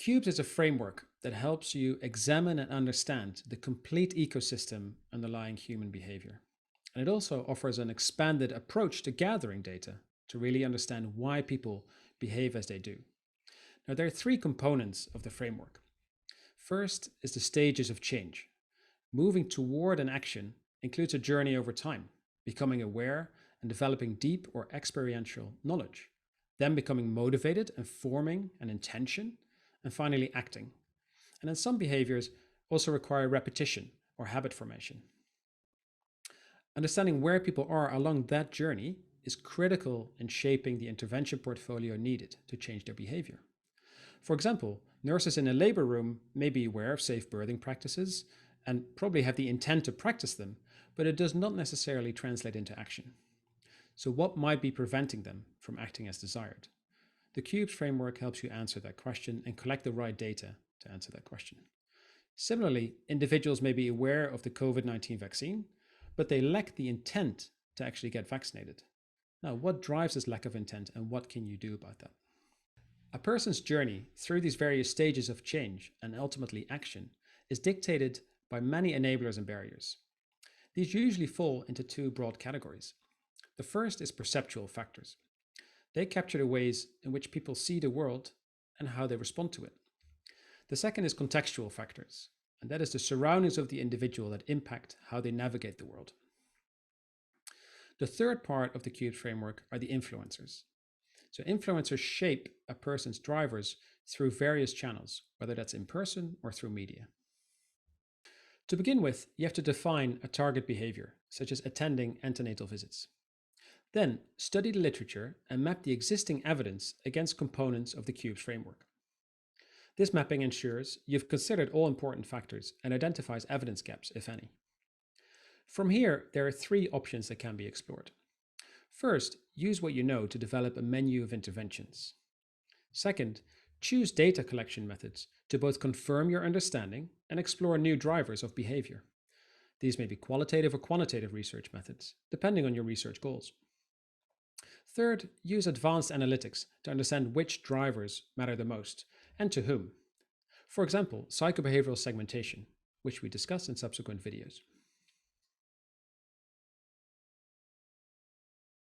Cubes is a framework that helps you examine and understand the complete ecosystem underlying human behavior. And it also offers an expanded approach to gathering data to really understand why people behave as they do. Now, there are three components of the framework. First is the stages of change. Moving toward an action includes a journey over time, becoming aware and developing deep or experiential knowledge, then becoming motivated and forming an intention, and finally acting. And then some behaviors also require repetition or habit formation. Understanding where people are along that journey is critical in shaping the intervention portfolio needed to change their behavior. For example, nurses in a labor room may be aware of safe birthing practices and probably have the intent to practice them, but it does not necessarily translate into action. So what might be preventing them from acting as desired? The Cubes framework helps you answer that question and collect the right data to answer that question. Similarly, individuals may be aware of the COVID-19 vaccine, but they lack the intent to actually get vaccinated. Now, what drives this lack of intent and what can you do about that? A person's journey through these various stages of change and ultimately action is dictated by many enablers and barriers. These usually fall into two broad categories. The first is perceptual factors. They capture the ways in which people see the world and how they respond to it. The second is contextual factors, and that is the surroundings of the individual that impact how they navigate the world. The third part of the Cubes framework are the influencers. So influencers shape a person's drivers through various channels, whether that's in person or through media. To begin with, you have to define a target behavior, such as attending antenatal visits. Then, study the literature and map the existing evidence against components of the Cubes framework. This mapping ensures you've considered all important factors and identifies evidence gaps, if any. From here, there are three options that can be explored. First, use what you know to develop a menu of interventions. Second, choose data collection methods to both confirm your understanding and explore new drivers of behavior. These may be qualitative or quantitative research methods, depending on your research goals. Third, use advanced analytics to understand which drivers matter the most and to whom. For example, psychobehavioral segmentation, which we discuss in subsequent videos.